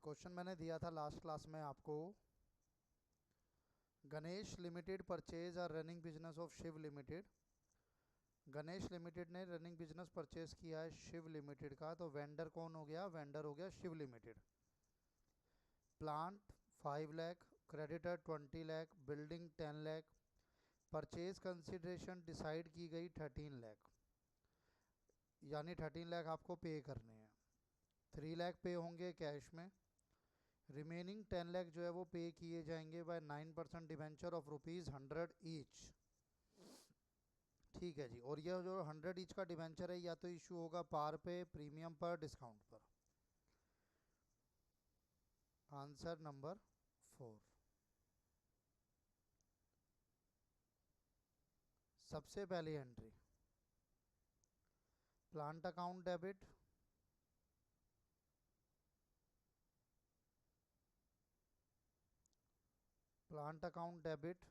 Question मैंने दिया था लास्ट क्लास में आपको। गणेश लिमिटेड परचेज और running business of Shiv limited. Ganesh limited ने रनिंग बिजनेस परचेज किया है शिव लिमिटेड का, तो वेंडर कौन हो गया? वेंडर हो गया Shiv limited. Plant 5 lakh, creditor 20 lakh, building 10 lakh. Purchase consideration decide की गई 13 लाख, यानी 13 लाख आपको पे करने हैं। 3 लाख पे होंगे कैश में। रिमेनिंग 10 लाख जो है वो पे किए जाएंगे बाय 9% डिवेंचर ऑफ ₹100 ईच। ठीक है जी। और यह जो 100 ईच का डिवेंचर है या तो इशू होगा पार पे, प्रीमियम पर, डिस्काउंट पर। Answer number 4। सबसे पहली entry plant account debit, plant account debit.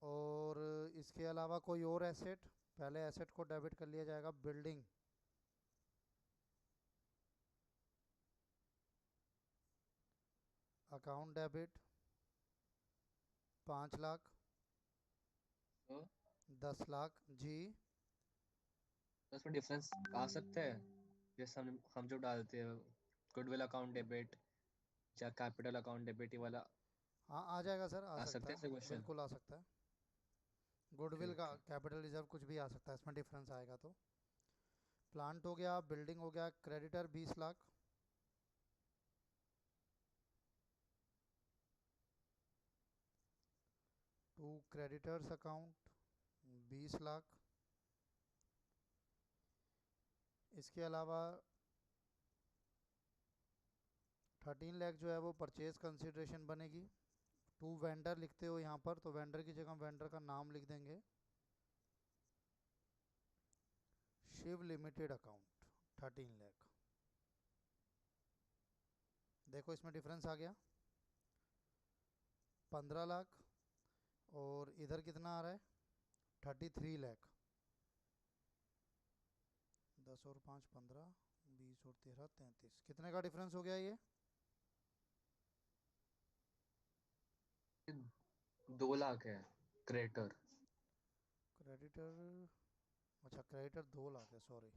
और इसके अलावा कोई और एसेट, पहले एसेट को डेबिट कर लिया जाएगा। बिल्डिंग अकाउंट डेबिट 5 लाख, तो 10 लाख जी। उसमें डिफरेंस आ सकता है। जैसे हम जो डालते हैं गुडविल अकाउंट डेबिट या कैपिटल अकाउंट डेबिट, ये वाला हाँ आ जाएगा सर, आ आ सकता सकते हैं ऐसे है, क्वेश्चन। बिल्कुल आ सकता है। गुडविल का ठीक है। कैपिटल रिजर्व कुछ भी आ सकता है, इसमें डिफरेंस आएगा तो। प्लांट हो गया, बिल्डिंग हो गया। Creditor 20 lakh, to creditors account 20 lakh. इसके अलावा 13 लाख जो है वो परचेज कंसिडरेशन बनेगी। टू वेंडर लिखते हो यहाँ पर, तो वेंडर की जगह वेंडर का नाम लिख देंगे, शिव लिमिटेड अकाउंट 13 लाख। देखो इसमें डिफरेंस आ गया, 15 लाख। और इधर कितना आ रहा है? 33 लाख। 10 और 5 15, 20 और 13 33, कितने का डिफरेंस हो गया ये? 2 लाख है क्रेडिटर। क्रेडिटर, अच्छा क्रेडिटर 2 लाख है, सॉरी,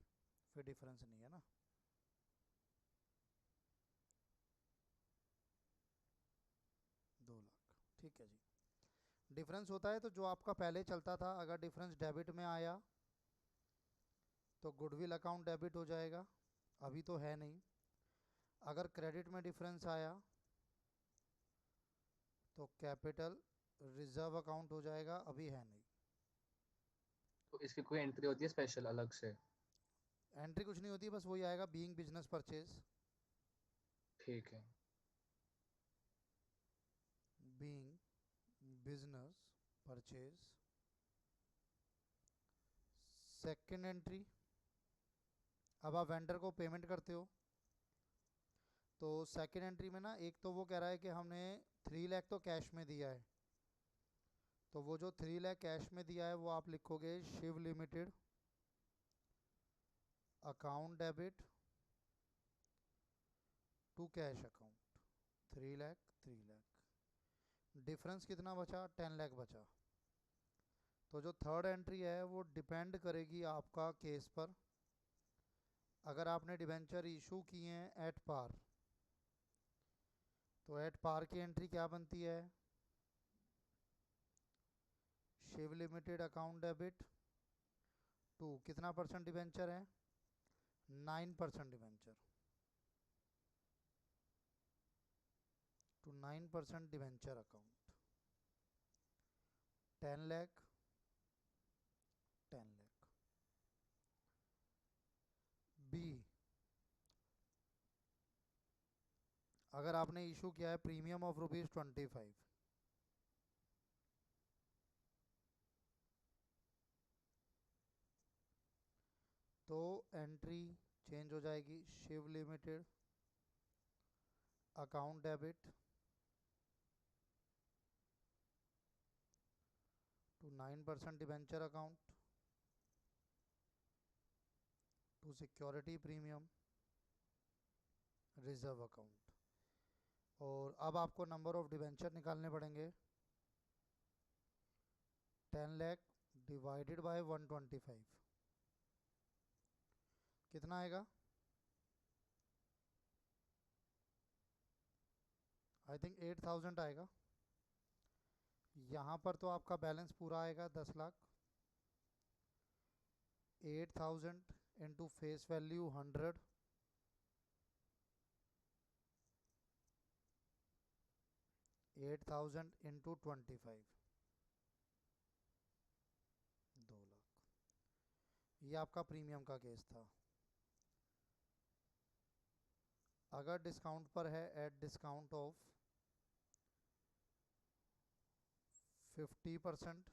फिर डिफरेंस नहीं है ना। 2 लाख, ठीक है जी। डिफरेंस होता है तो जो आपका पहले चलता था, अगर डिफरेंस डेबिट में आया तो गुडविल अकाउंट डेबिट हो जाएगा, अभी तो है नहीं। अगर क्रेडिट में डिफरेंस आया तो कैपिटल रिजर्व अकाउंट हो जाएगा, अभी है नहीं। तो इसकी कोई एंट्री होती है स्पेशल अलग से? एंट्री कुछ नहीं होती, बस वही आएगा, बीइंग बिजनेस परचेज। ठीक है। Being business purchase. Second entry, अब आप वेंडर को पेमेंट करते हो, तो सेकेंड एंट्री में ना, एक तो वो कह रहा है कि हमने 3 लाख तो कैश में दिया है, तो वो जो 3 लाख कैश में दिया है वो आप लिखोगे Shiv limited account debit to cash account. 3 lakh 3 lakh, difference कितना बचा? 10 लाख बचा। तो जो थर्ड एंट्री है वो डिपेंड करेगी आपका केस पर। अगर आपने डिबेंचर इशू किए हैं एट पार, तो एट पार की एंट्री क्या बनती है? Shiv limited account debit to कितना परसेंट डिबेंचर है? 9% debenture, to 9% debenture account. 10 lakh 10 lakh. B, अगर आपने इशू किया है प्रीमियम ऑफ ₹25, तो एंट्री चेंज हो जाएगी, Shiv limited account debit to 9% debenture account to security premium reserve account. और अब आपको नंबर ऑफ डिबेंचर निकालने पड़ेंगे। 10 लाख डिवाइडेड बाय 125 कितना आएगा? आई थिंक 8000 आएगा। यहाँ पर तो आपका बैलेंस पूरा आएगा 10 lakh. 8000 into face value 100, 8000 into 25, 2 lakh. ये आपका प्रीमियम का केस था। अगर डिस्काउंट पर है एट डिस्काउंट ऑफ 50%,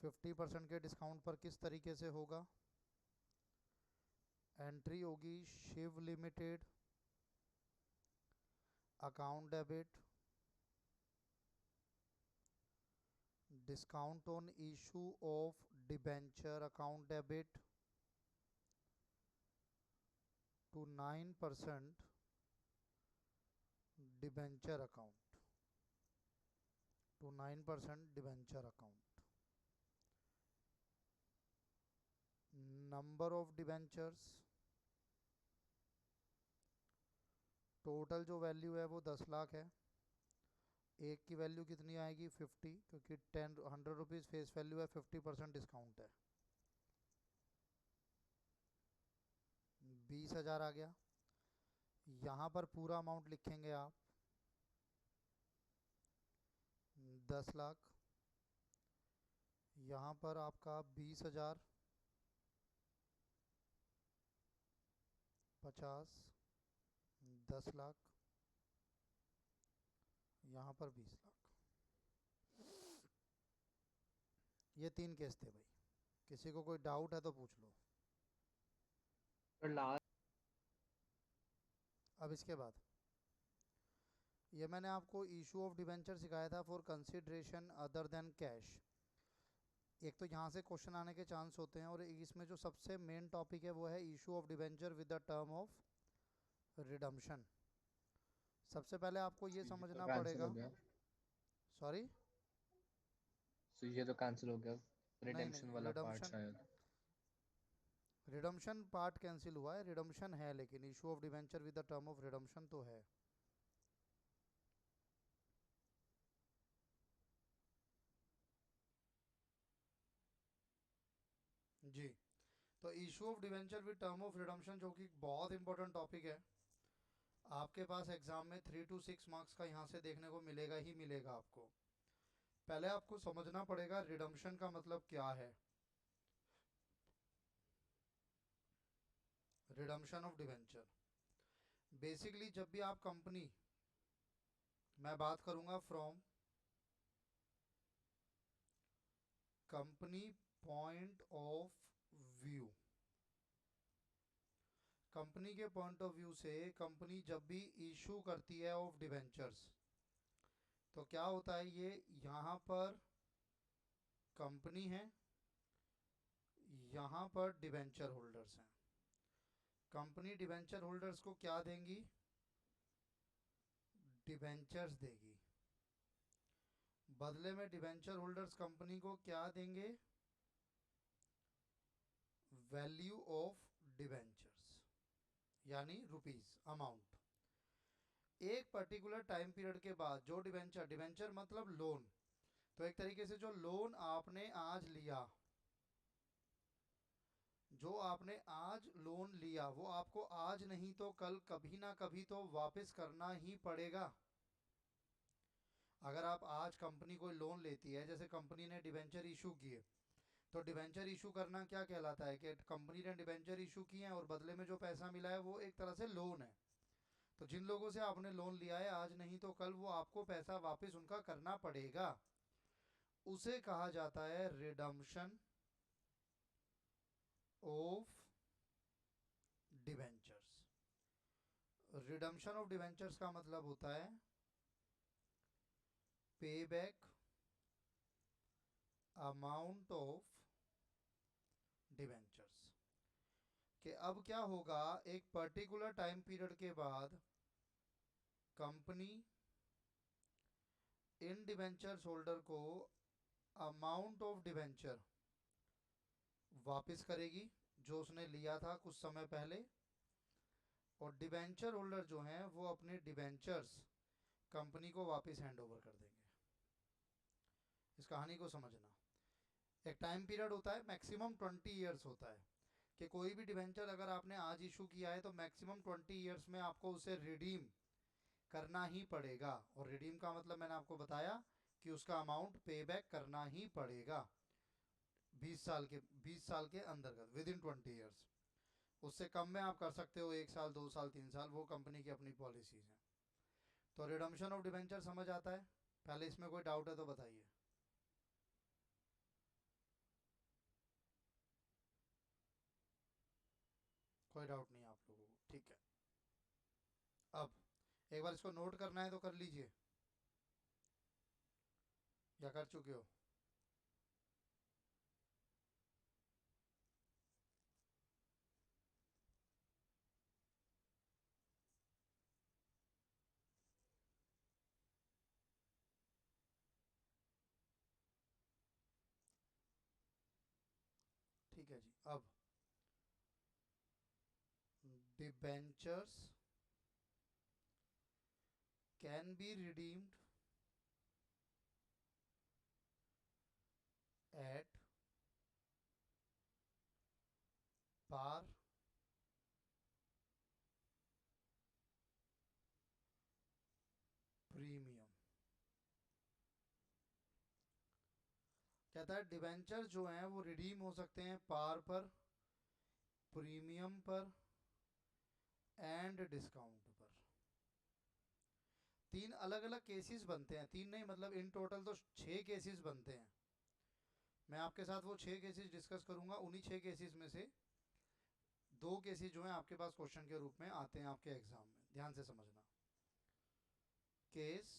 50% के डिस्काउंट पर किस तरीके से होगा? एंट्री होगी Shiv limited account debit discount on issue of debenture account debit to 9% debenture account, to 9% debenture account. Number of debentures, total जो वैल्यू है वो 10 लाख है। एक की वैल्यू कितनी आएगी? 50, क्योंकि 100 रुपीज़ फेस वैल्यू है, 50% डिस्काउंट है, 20,000 आ गया। यहाँ पर पूरा अमाउंट लिखेंगे आप 10 लाख, यहाँ पर आपका 20,000, 50, 10 लाख, यहाँ पर 20 लाख। ये 3 केस थे भाई। किसी को कोई डाउट है तो पूछ लो। और लास्ट अब इसके बाद ये मैंने आपको इशू ऑफ डिबेंचर सिखाया था for consideration other than cash. एक तो यहाँ से क्वेश्चन आने के चांस होते हैं, और इसमें जो सबसे मेन टॉपिक है वो है issue of debenture with the term of redemption. सबसे पहले आपको ये ये तो समझना कैंसिल पड़ेगा। हो गया। सॉरी, तो ये तो कैंसिल हो गया, नहीं रिडेम्पशन नहीं, वाला पार्ट रिडम्पशन, शायद। रिडम्पशन पार्ट कैंसिल हुआ है, रिडम्पशन है, लेकिन issue of debenture with the term of redemption तो है। जी, तो issue of debenture with term of redemption, जो कि बहुत इंपॉर्टेंट टॉपिक है, आपके पास एग्जाम में 3 to 6 मार्क्स का यहाँ से देखने को मिलेगा ही मिलेगा आपको। पहले आपको समझना पड़ेगा रिडम्पशन का मतलब क्या है। रिडम्पशन ऑफ डिबेंचर, बेसिकली जब भी आप कंपनी, मैं बात करूंगा from company point of view, company के पॉइंट ऑफ व्यू से कंपनी जब भी इशू करती है ऑफ डिबेंचर्स, तो क्या होता है, ये यहाँ पर कंपनी है, यहाँ पर डिबेंचर होल्डर्स हैं। कंपनी डिबेंचर होल्डर्स को क्या देंगी? डिबेंचर्स देगी। बदले में डिबेंचर होल्डर्स कंपनी को क्या देंगे? वैल्यू ऑफ डिबेंचर्स, यानी रुपीस अमाउंट। एक पर्टिकुलर टाइम पीरियड के बाद जो डिबेंचर, डिबेंचर मतलब लोन, तो एक तरीके से जो लोन आपने आज लिया, जो आपने आज लोन लिया वो आपको आज नहीं तो कल कभी ना कभी तो वापस करना ही पड़ेगा। अगर आप आज कंपनी कोई लोन लेती है, जैसे कंपनी ने डिबेंचर इशू किए, तो डिबेंचर इशू करना क्या कहलाता है कि कंपनी ने डिबेंचर इशू किए हैं और बदले में जो पैसा मिला है वो एक तरह से लोन है। तो जिन लोगों से आपने लोन लिया है, आज नहीं तो कल वो आपको पैसा वापस उनका करना पड़ेगा। उसे कहा जाता है redemption of debentures. Redemption of debentures का मतलब होता है पे बैक अमाउंट ऑफ डिबेंचर्स। कि अब क्या होगा, एक पर्टिकुलर टाइम पीरियड के बाद कंपनी इन डिवेंचर्स होल्डर को अमाउंट ऑफ डिवेंचर वापस करेगी जो उसने लिया था कुछ समय पहले, और डिवेंचर होल्डर जो हैं वो अपने डिवेंचर्स कंपनी को वापस हैंड ओवर कर देंगे। इस कहानी को समझना, एक टाइम पीरियड होता है, मैक्सिमम 20 ईयर्स होता है, कि कोई भी डिवेंचर अगर आपने आज इशू किया है तो मैक्सिमम 20 ईयर्स में आपको उसे रिडीम करना ही पड़ेगा। और रिडीम का मतलब मैंने आपको बताया कि उसका अमाउंट पे बैक करना ही पड़ेगा 20 साल के अंतर्गत, विद इन 20 ईयर्स। उससे कम में आप कर सकते हो, 1 साल 2 साल 3 साल, वो कंपनी की अपनी पॉलिसीज हैं। तो रिडम्पशन ऑफ डिवेंचर समझ आता है? पहले इसमें कोई डाउट है तो बताइए। कोई डाउट नहीं है आप लोगों को, ठीक है। अब एक बार इसको नोट करना है तो कर लीजिए, या कर चुके हो? ठीक है जी। अब debentures can be redeemed at par premium. कहता है डिबेंचर जो हैं वो रिडीम हो सकते हैं पार पर, प्रीमियम पर एंड डिस्काउंट पर। तीन अलग अलग केसेस बनते हैं, तीन नहीं मतलब इन टोटल तो 6 केसेस बनते हैं। मैं आपके साथ वो 6 केसेस डिस्कस करूंगा, उन्हीं 6 केसेस में से 2 केसेस जो हैं आपके पास क्वेश्चन के रूप में आते हैं आपके एग्जाम में, ध्यान से समझना। केस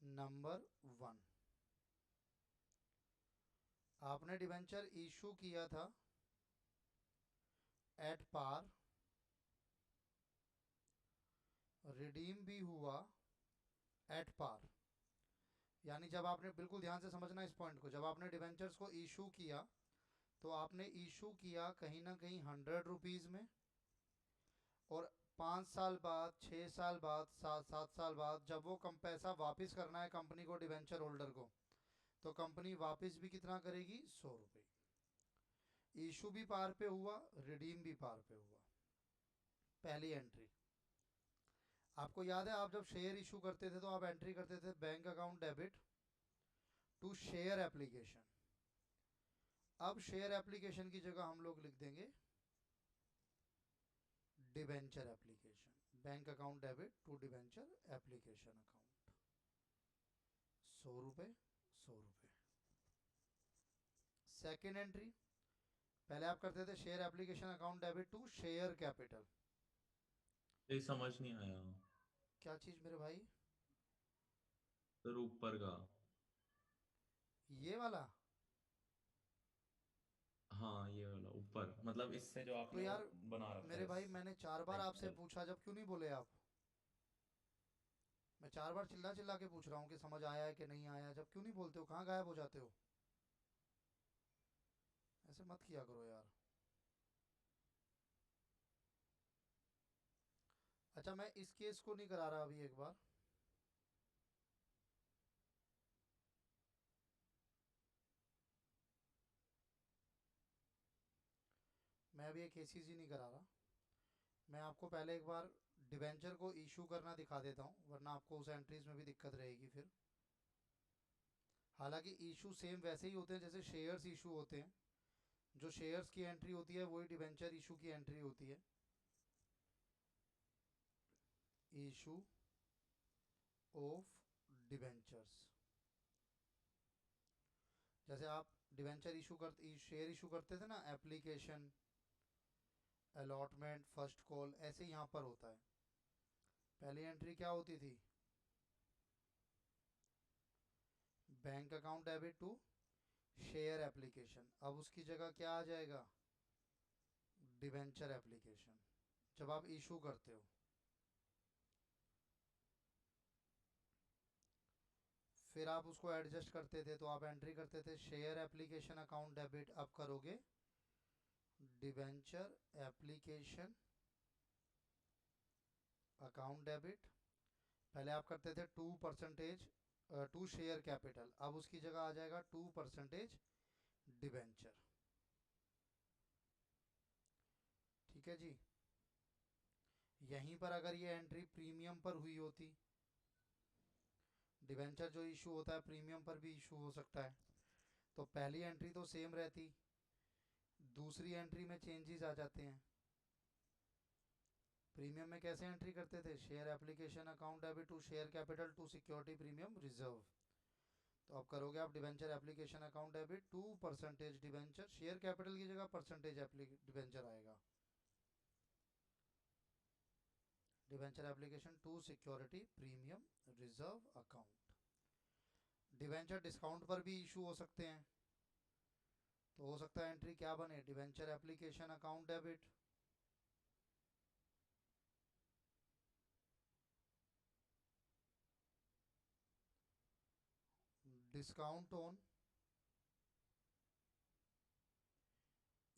नंबर 1, आपने डिवेंचर इशू किया था एट पार, रिडीम भी हुआ एट पार। यानी जब आपने, बिल्कुल ध्यान से समझना इस पॉइंट को, जब आपने डिवेंचर्स को इशू किया तो आपने इशू किया कहीं ना कहीं 100 रुपीज़ में, और 5 साल बाद, 6 साल बाद, 7 साल बाद जब वो कम पैसा वापस करना है कंपनी को, डिवेंचर होल्डर को, तो कंपनी वापस भी कितना करेगी? 100 रुपये। इशू भी पार पे हुआ, रिडीम भी पार पे हुआ। पहली एंट्री। आपको याद है आप जब शेयर इशू करते थे तो आप एंट्री करते थे bank account debit to share application. अब शेयर एप्लीकेशन की जगह हम लोग लिख देंगे debenture application, bank account debit to debenture application account. 100 रुपये, 100 रुपये। सेकेंड एंट्री, पहले आप करते थे share application account debit to share capital. ये समझ नहीं आया। क्या चीज मेरे भाई? सर ऊपर का। ये वाला? हाँ ये वाला ऊपर, मतलब इससे जो तो आपने वो यार बना रखा मेरे है भाई मैंने 4 बार आपसे कैपिटल। पूछा, जब क्यों नहीं बोले आप? मैं 4 बार चिल्ला चिल्ला के पूछ रहा हूँ कि समझ आया है कि नहीं आया, जब क्यों नहीं बोलते हो? कहाँ गायब हो जाते हो? ऐसे मत किया करो यार। अच्छा मैं इस केस को नहीं करा रहा अभी, एक बार मैं अभी एक केसेस ही नहीं करा रहा। मैं आपको पहले एक बार डिवेंचर को इशू करना दिखा देता हूँ, वरना आपको उस एंट्रीज में भी दिक्कत रहेगी फिर। हालांकि इशू सेम वैसे ही होते हैं जैसे शेयर्स इशू होते हैं, जो शेयर्स की एंट्री होती है वही डिवेंचर इशू की एंट्री होती है। इशू ऑफ डिवेंचर्स, जैसे आप डिवेंचर इशू करते, शेयर इशू करते थे ना, एप्लीकेशन, अलॉटमेंट, फर्स्ट कॉल, ऐसे यहाँ पर होता है। पहली एंट्री क्या होती थी? Bank account debit to share application, अब उसकी जगह क्या आ जाएगा, डिवेंचर एप्लीकेशन, जब आप इशू करते हो। फिर आप उसको एडजस्ट करते थे, तो आप एंट्री करते थे शेयर एप्लीकेशन अकाउंट डेबिट, अब करोगे डिवेंचर एप्लीकेशन अकाउंट डेबिट। पहले आप करते थे 2% 2 शेयर कैपिटल, अब उसकी जगह आ जाएगा 2% डिवेंचर। ठीक है जी। यहीं पर अगर ये एंट्री प्रीमियम पर हुई होती, डिवेंचर जो इशू होता है प्रीमियम पर भी इशू हो सकता है, तो पहली एंट्री तो सेम रहती, दूसरी एंट्री में चेंजेस आ जाते हैं। प्रीमियम में कैसे एंट्री करते थे, share application account debit to share capital to security premium reserve. तो अब करोगे आप debenture application account debit 2% debenture, share capital की जगह परसेंटेज डिवेंचर आएगा, debenture application to security premium reserve account. Debenture discount पर भी इशू हो सकते हैं, तो हो सकता है एंट्री क्या बने, debenture application account debit discount on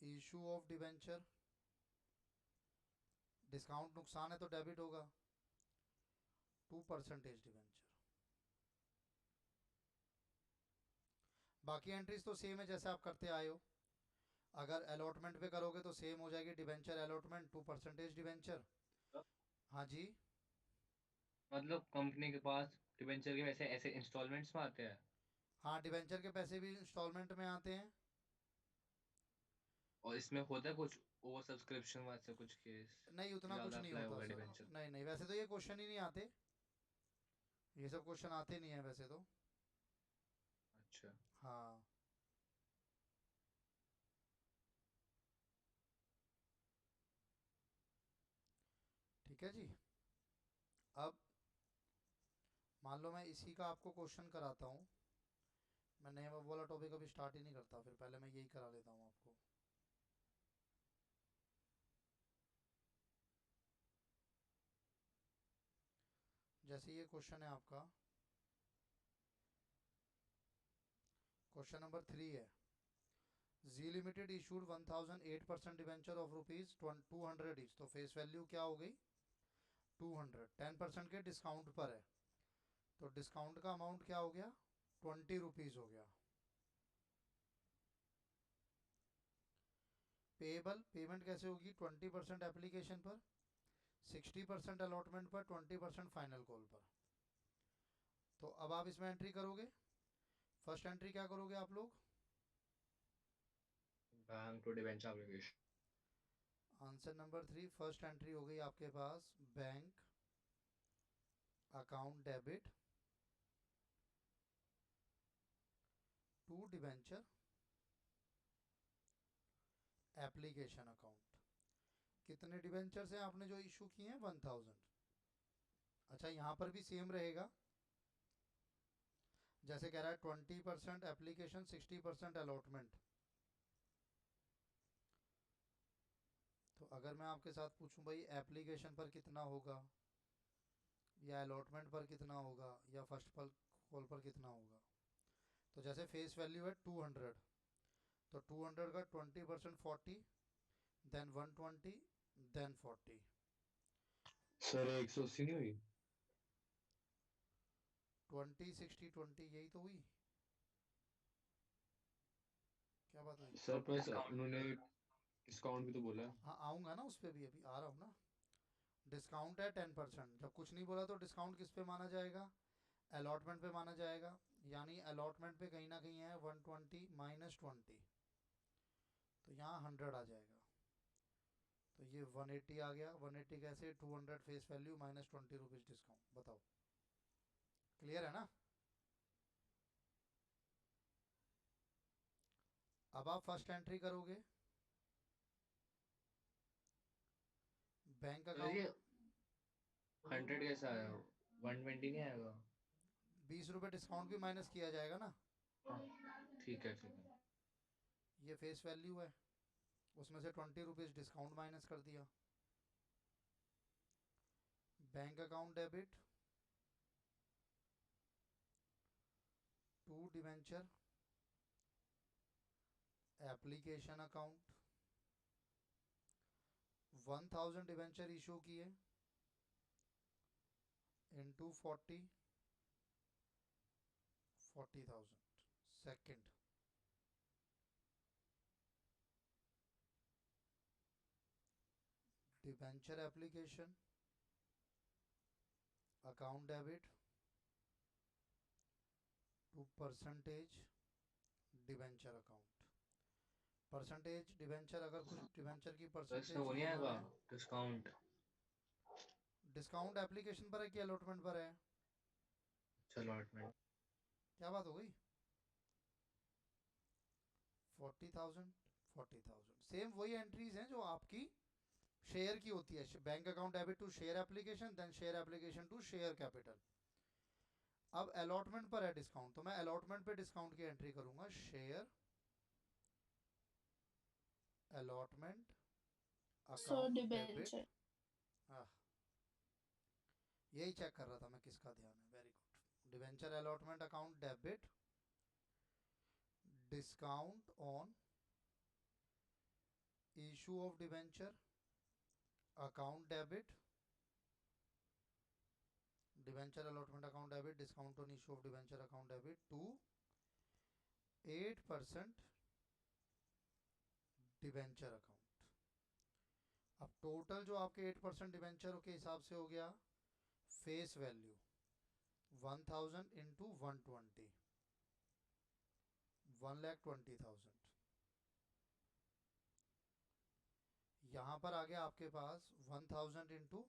issue of debenture. Discount नुकसान है तो डेबिट होगा, 2% डिवेंचर। बाकी एंट्रीज तो सेम है जैसे आप करते आए हो। अगर अलॉटमेंट पे करोगे तो सेम हो जाएगी, डिवेंचर अलॉटमेंट 2% डिवेंचर। हाँ जी। मतलब कंपनी के पास डिबेंचर के वैसे ऐसे इंस्टॉलमेंट्स में आते हैं? हाँ, डिवेंचर के पैसे भी इंस्टॉलमेंट में आते हैं। और इसमें होता है कुछ ओवर सब्सक्रिप्शन वैसे कुछ केस, नहीं, उतना कुछ ज्यादा नहीं अप्लाई होता होगा सर। डिबेंचर? नहीं नहीं, वैसे तो ये क्वेश्चन ही नहीं आते, ये सब क्वेश्चन आते नहीं है वैसे तो। अच्छा। हाँ। ठीक है जी। अब मान लो मैं इसी का आपको क्वेश्चन कराता हूँ, मैं नेम ऑफ वाला टॉपिक अभी स्टार्ट ही नहीं करता, फिर पहले मैं यही करा लेता हूँ आपको। जैसे ये क्वेश्चन है आपका, क्वेश्चन नंबर 3 है, G limited issued 1008% debenture of rupees 200 each, तो फेस वैल्यू क्या हो गई 200, 10% के डिस्काउंट पर है, तो डिस्काउंट का अमाउंट क्या हो गया 20 रुपीज हो गया। पेएबल पेमेंट कैसे होगी, 20% एप्लीकेशन पर, 60% अलॉटमेंट पर, 20% फाइनल कॉल पर। तो अब आप इसमें एंट्री करोगे, फर्स्ट एंट्री क्या करोगे आप लोग, bank to debenture application. Answer number 3, first entry हो गई आपके पास bank account debit to debenture application account. कितने डिवेंचर्स हैं आपने जो इशू किए हैं, 1000। अच्छा, यहाँ पर भी सेम रहेगा, जैसे कह रहा है 20% एप्लीकेशन 60% अलॉटमेंट। तो अगर मैं आपके साथ पूछूं भाई एप्लीकेशन पर कितना होगा, या अलॉटमेंट पर कितना होगा, या फर्स्ट पर कॉल पर कितना होगा, तो जैसे फेस वैल्यू है 200, तो 200 का 20% 40, देन 120, देन 40। सर 180 नहीं हुई? 20 60 20 यही तो हुई, क्या बात हुई। सर पर उन्होंने डिस्काउंट भी तो बोला है। हाँ, आऊँगा ना उस पर भी, अभी आ रहा हूँ ना। डिस्काउंट है 10%, जब कुछ नहीं बोला तो डिस्काउंट किस पे माना जाएगा, अलॉटमेंट पे माना जाएगा, यानी अलॉटमेंट पे कहीं ना कहीं है 120 माइनस 20, तो यहाँ 100 आ जाएगा, तो ये 180 आ गया। 180 कैसे, 200 face value minus 20 rupees discount. बताओ, क्लियर है ना। अब आप फर्स्ट एंट्री करोगे, बैंक सर ये अकाउंट, 100 कैसा आया, 120 नहीं आएगा? 20 रुपये डिस्काउंट भी माइनस किया जाएगा ना। हाँ ठीक है ठीक है। ये फेस वैल्यू है, उसमें से 20 रुपीज़ डिस्काउंट माइनस कर दिया। Bank account debit to debenture application account, 1000 debenture issue किए into 40,000। Second, debenture application account debit to percentage debenture account. Percentage debenture, अगर कुछ डिवेंचर की तो इसमें परसेंटेज वो नहीं चेंज हो आएगा रहे हैं। डिस्काउंट? डिस्काउंट एप्लीकेशन पर है कि अलॉटमेंट पर है? चलो अलॉटमेंट। क्या बात हो गई? 40,000 40,000 सेम वही एंट्रीज हैं जो आपकी शेयर की होती है। Bank account debit to share application, then share application to share capital. अब अलॉटमेंट पर है डिस्काउंट, तो मैं अलॉटमेंट पे डिस्काउंट की एंट्री करूंगा। Share allotment so account debit. Debenture. यही चेक कर रहा था मैं किसका ध्यान है। Very good. Debenture allotment account debit discount on issue of debenture account debit, debenture allotment account debit discount on issue of debenture account debit to 8% debenture account. अब total जो आपके 8% डिवेंचर के हिसाब से हो गया फेस वैल्यू 1000 इंटू 120, 1,20,000। यहां पर आ गया आपके पास 1000 इंटू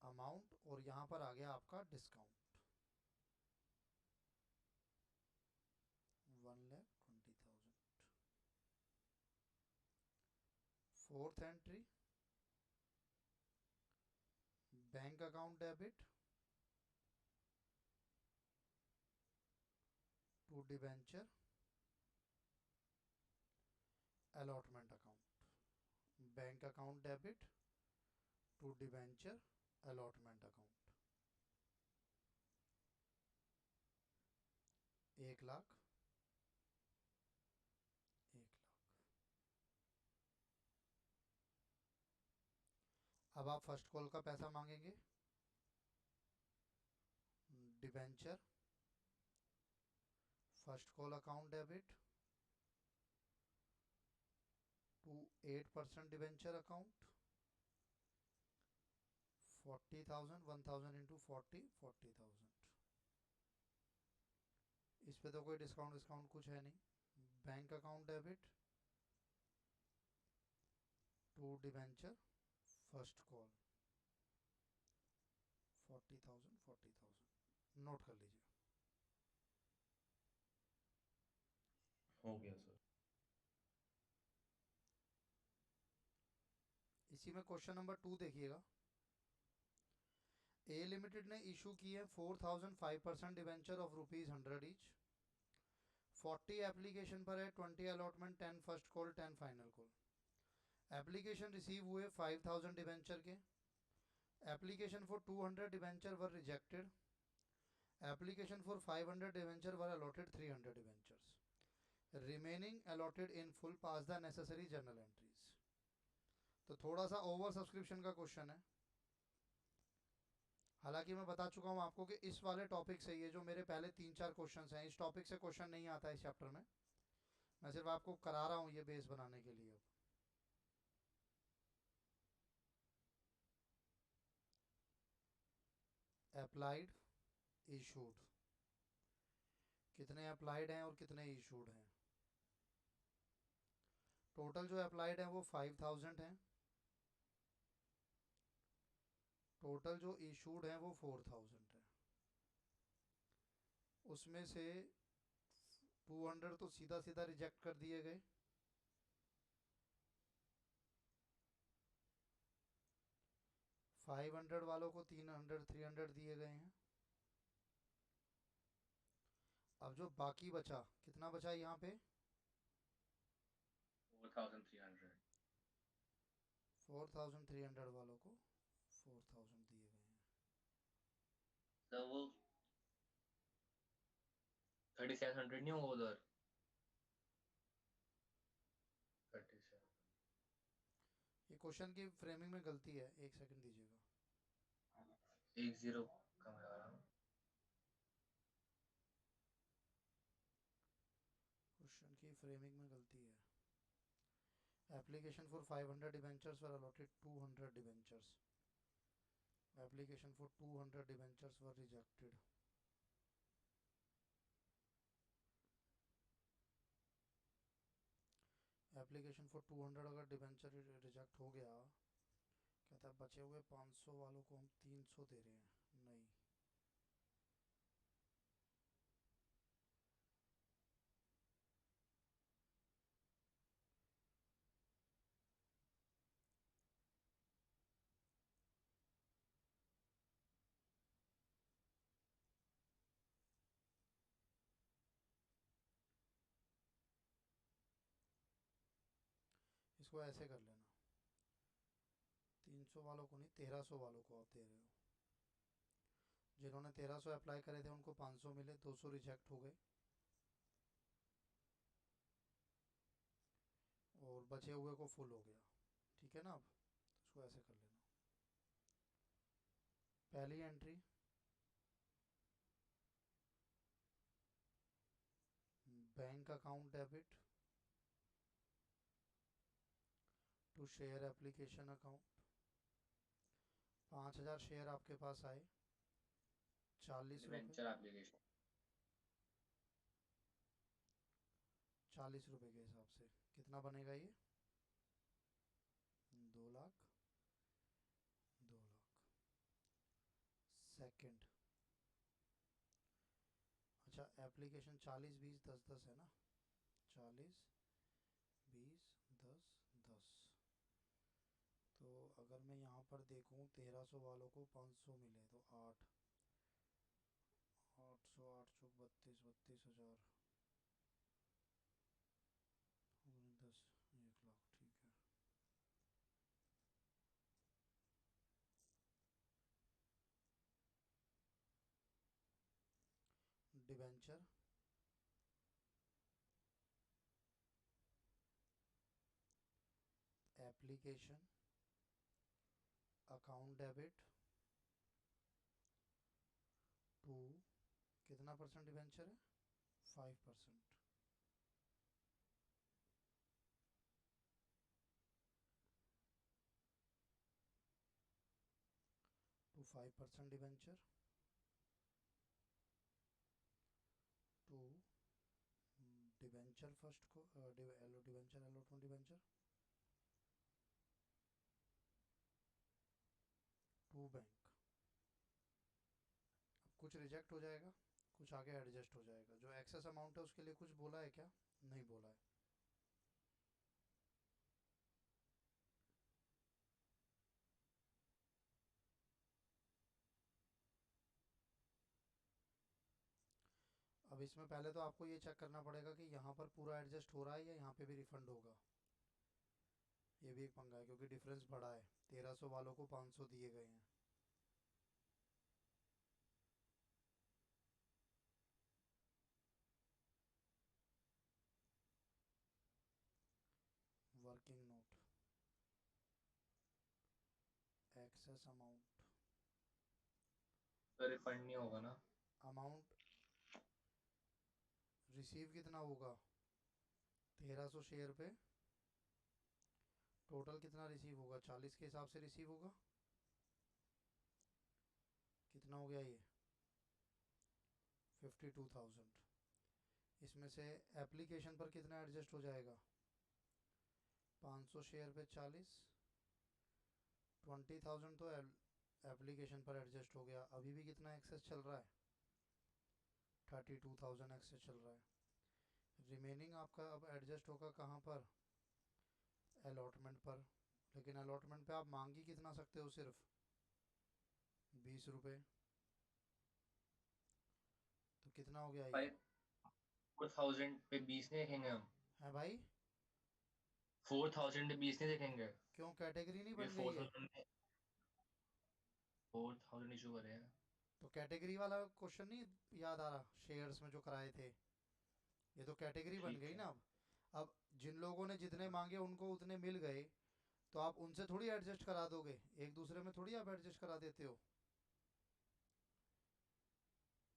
अमाउंट, और यहां पर आ गया आपका discount 1,20,000। Fourth entry, bank account debit to debenture allotment account, bank account debit to debenture allotment account 1,00,000, 1,00,000। अब आप फर्स्ट कॉल का पैसा मांगेंगे। Debenture first call account debit to 8% debenture account 40,000, 1000 into 40,000। इस पे तो कोई डिस्काउंट कुछ है नहीं। Bank account debit to debenture first call 40,000, 40,000 note कर लीजिए। हो गया सर। इसी में क्वेश्चन नंबर 2 देखिएगा। ए लिमिटेड ने इशू की है 4,000 5% डिवेंचर ऑफ ₹100 ईच। 40 एप्लीकेशन पर है, 20 allotment, 10 first call, 10 final call. Application receive हुए 5,000 डिवेंचर के। Application for 200 debenture were rejected. Application for 500 debenture were allotted 300 debentures. Remaining allotted in full pass the necessary journal entries. तो थोड़ा सा over subscription का question है। हालांकि मैं बता चुका हूं आपको कि इस वाले टॉपिक से, ये जो मेरे पहले 3-4 क्वेश्चंस हैं, इस टॉपिक से क्वेश्चन नहीं आता है इस चैप्टर में। मैं सिर्फ आपको करा रहा हूं ये बेस बनाने के लिए। अप्लाइड इशूड, कितने अप्लाइड हैं और कितने इशूड हैं? टोटल जो अप्लाइड हैं वो 5,000 हैं। टोटल जो इशूड हैं वो 4,000 है। उसमें से 200 तो सीधा सीधा रिजेक्ट कर दिए गए। 500 वालों को 300 300 दिए गए हैं। अब जो बाकी बचा, कितना बचा यहाँ पे? 4,300। 4,300 वालों को 4,000 दिए गए हैं। सर वो 3700 नहीं होगा उधर? 37। ये क्वेश्चन की फ्रेमिंग में गलती है, एक सेकंड दीजिएगा। 10 कम है वाला। क्वेश्चन की फ्रेमिंग में गलती है। Application for 500 debentures were allotted 200 debentures. Application for 200 debentures were rejected. Application for 200 अगर डिबेंचर रिजेक्ट हो गया, कहता है बचे हुए 500 वालों को हम 300 दे रहे हैं। नहीं, इसको ऐसे कर लेना, 300 वालों को नहीं 1300 वालों को आप दे रहे हो। जिन्होंने 1300 अप्लाई करे थे उनको 500 मिले, 200 रिजेक्ट हो गए, और बचे हुए को फुल हो गया। ठीक है ना? अब तो इसको ऐसे कर लेना। पहली entry, bank account debit to share application account. 5,000 share आपके पास आए, 40 रुपये, डिबेंचर एप्लीकेशन 40 रुपये के हिसाब से कितना बनेगा ये? 2 लाख, 2 लाख। सेकंड, अच्छा एप्लीकेशन 40 20 10 10 है ना? 40 20 10 10। तो अगर मैं यहाँ पर देखूँ 1300 वालों को 500 मिले तो 8, 800 8 32 32,000 और 10, 1 लाख। ठीक है, debenture application account debit to, कितना परसेंट डिबेंचर है? 5%। To 5% debenture to debenture first को debenture allotment debenture to bank. अब कुछ रिजेक्ट हो जाएगा, कुछ आगे एडजस्ट हो जाएगा। जो एक्सेस अमाउंट है उसके लिए कुछ बोला है क्या? नहीं बोला है। अब इसमें पहले तो आपको ये चेक करना पड़ेगा कि यहाँ पर पूरा एडजस्ट हो रहा है या यहाँ पे भी रिफंड होगा। ये भी एक पंगा है क्योंकि डिफरेंस बड़ा है, 1300 वालों को 500 दिए गए हैं। वर्किंग नोट, एक्सेस अमाउंट, तो रिफंड नहीं होगा ना? अमाउंट रिसीव कितना होगा? 1300 शेयर पे टोटल कितना रिसीव होगा? 40 के हिसाब से रिसीव होगा। कितना हो गया ये? 52,000। इसमें से एप्लीकेशन पर कितना एडजस्ट हो जाएगा? 500 शेयर पे 40, 20,000 तो एप्लीकेशन पर एडजस्ट हो गया। अभी भी कितना एक्सेस चल रहा है? 32,000 एक्सेस चल रहा है। रिमेनिंग आपका अब एडजस्ट होगा कहाँ पर? अलॉटमेंट पर। लेकिन अलॉटमेंट पे आप मांग ही कितना सकते हो? सिर्फ 20 रुपये। तो कितना हो गया ये? 4000 पे 20 नहीं देखेंगे हम? है भाई? 4000 पे 20 नहीं देखेंगे? क्यों कैटेगरी नहीं ये बन गई है? 4000 में 4000 इशू करे हैं। तो कैटेगरी वाला क्वेश्चन नहीं याद आ रहा शेयर्स में जो कराए थे? ये तो कैटेगरी बन ठीक गई है। ना अब जिन लोगों ने जितने मांगे उनको उतने मिल गए, तो आप उनसे थोड़ी एडजस्ट करा दोगे, एक दूसरे में थोड़ी आप एडजस्ट करा देते हो।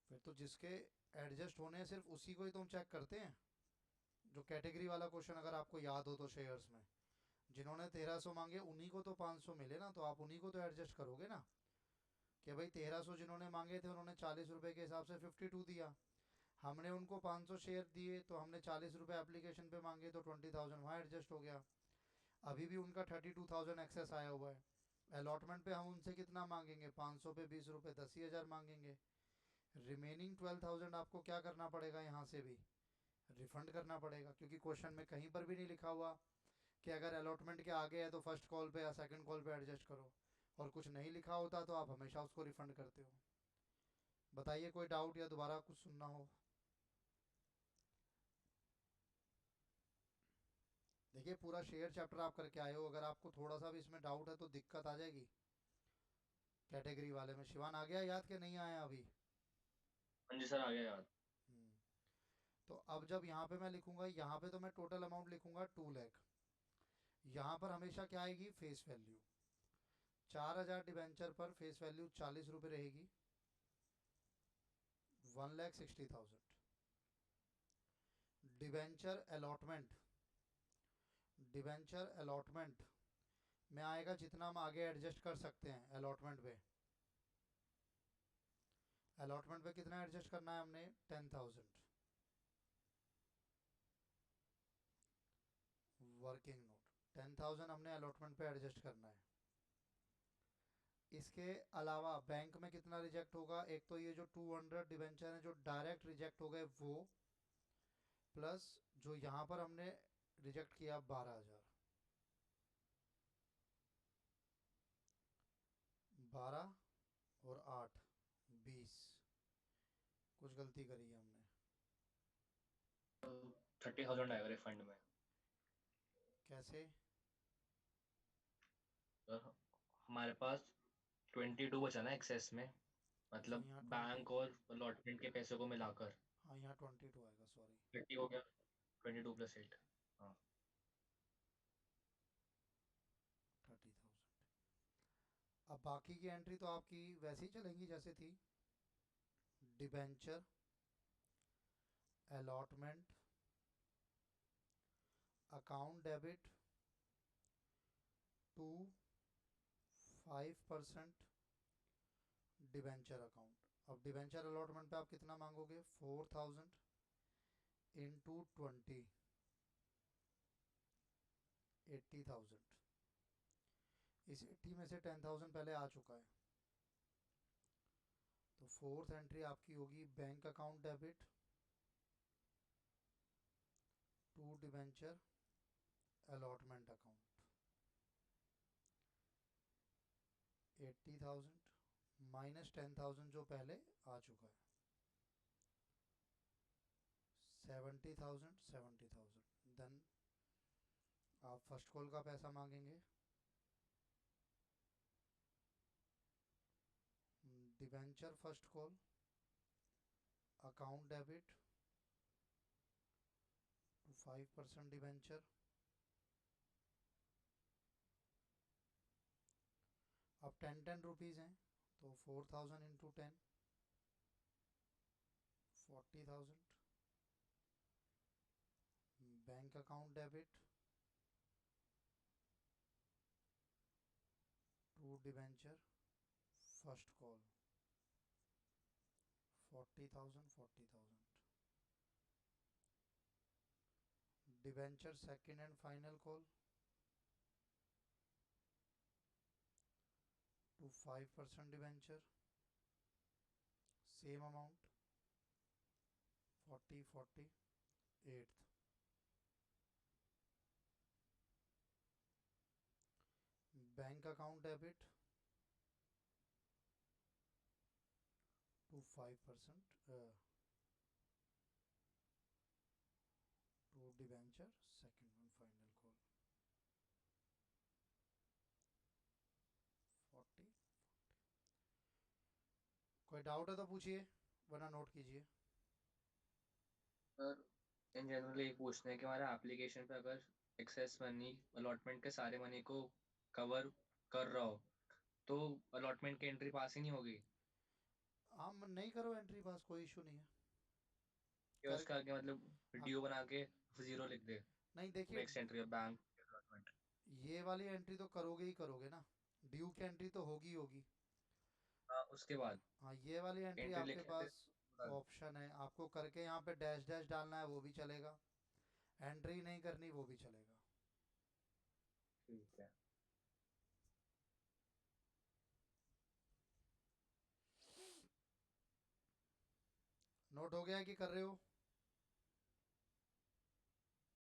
फिर तो जिसके एडजस्ट होने हैं सिर्फ उसी को ही तुम चेक करते हैं। जो कैटेगरी वाला क्वेश्चन अगर आपको याद हो तो शेयर्स में जिन्होंने 1300 मांगे उन्हीं को तो 500 मिले ना, तो आप उन्हीं को तो एडजस्ट करोगे ना। कि भाई 1300 जिन्होंने मांगे थे उन्होंने 40 रुपए के हिसाब से 52 दिया, हमने उनको 500 शेयर दिए तो हमने 40 रुपए एप्लीकेशन पे मांगे तो 20,000 वहाँ एडजस्ट हो गया। अभी भी उनका 32,000 एक्सेस आया हुआ है। अलॉटमेंट पे हम उनसे कितना मांगेंगे? 500 पे 20 रुपए, 10,000 मांगेंगे। रिमेनिंग 12,000 आपको क्या करना पड़ेगा? यहाँ से भी रिफंड करना पड़ेगा, क्योंकि क्वेश्चन में कहीं पर भी नहीं लिखा हुआ कि अगर अलॉटमेंट के आगे है तो फर्स्ट कॉल पे या सेकंड कॉल पे एडजस्ट करो, और कुछ नहीं लिखा होता तो आप हमेशा उसको रिफंड करते हो। बताइए कोई डाउट या दोबारा कुछ सुनना हो? देखिए पूरा शेयर चैप्टर आप करके आए हो, अगर आपको थोड़ा सा भी इसमें डाउट है तो दिक्कत आ जाएगी। कैटेगरी वाले में शिवान आ गया याद के नहीं आया अभी? हाँ जी सर, आ गया याद। हम्म, तो अब जब यहाँ पे मैं लिखूंगा, यहाँ पे तो मैं टोटल अमाउंट लिखूंगा 2 लाख। यहाँ पर हमेशा क्या आएगी? Face value. 4,000 डिवेंचर पर फेस वैल्यू 40 रुपये रहेगी, 1,60,000। डिवेंचर अलॉटमेंट, डिवेंचर अलॉटमेंट में आएगा जितना हम आगे एडजस्ट कर सकते हैं अलॉटमेंट पे। अलॉटमेंट पे कितना एडजस्ट करना है हमने? 10,000। वर्किंग नोट 10,000 हमने अलॉटमेंट पे एडजस्ट करना है। इसके अलावा बैंक में कितना रिजेक्ट होगा? एक तो ये जो 200 डिवेंचर है जो डायरेक्ट रिजेक्ट हो गए वो, प्लस जो यहाँ पर हमने रिजेक्ट किया 12,000। 12 और 8, 20। कुछ गलती करी है हमने। 30,000 आएगा रिफंड में। कैसे? सर हमारे पास 22 बचा ना एक्सेस में, अच्छा मतलब यहाँ 20, बैंक और अलॉटमेंट के पैसों को मिलाकर हाँ यहाँ 22 आएगा, सॉरी। 30 हो गया। 22 + 8। हाँ। 30,000। अब बाकी की एंट्री तो आपकी वैसे ही चलेंगी जैसे थी। Debenture allotment account debit to 5% debenture account. अब डिबेंचर अलॉटमेंट पे आप कितना मांगोगे? 4,000 इंटू 20, 80,000। इस 80 में से 10,000 पहले आ चुका है, तो फोर्थ एंट्री आपकी होगी bank account debit to debenture allotment account. 80,000 minus 10,000 जो पहले आ चुका है, 70,000, 70,000। देन आप फर्स्ट कॉल का पैसा मांगेंगे। Debenture first call account debit to 5% debenture. अब 10 10 रुपीज़ हैं तो 4,000 into 10, 40,000। Bank account debit to debenture first call 40,000, 40,000। Debenture second and final call to 5% debenture, same amount 40, 40, 8th। Bank account debit to 5%, debenture, second one final call 40। कोई doubt है तो पूछिए, वरना note कीजिए। Sir in general ये पूछना है कि हमारे एप्लीकेशन पे अगर एक्सेस मनी अलॉटमेंट के सारे मनी को कवर कर रहा हो तो अलॉटमेंट की एंट्री पास ही नहीं होगी हम नहीं करो एंट्री पास, कोई इशू नहीं है। कि कर उसका आगे मतलब आप वीडियो बना के जीरो लिख दे नहीं, देखिए नेक्स्ट एंट्री बैंक अलॉटमेंट। ये वाली एंट्री तो करोगे ही करोगे ना, ड्यू की एंट्री तो होगी ही होगी। हाँ उसके बाद हाँ, ये वाली एंट्री एंट्री आपके लिखने पे पास बता दो। ऑप्शन है, आपको करके यहाँ पे डैश डैश डालना है वो भी चलेगा, एंट्री नहीं करनी वो भी चलेगा। ठीक है। नोट हो गया कि कर रहे हो?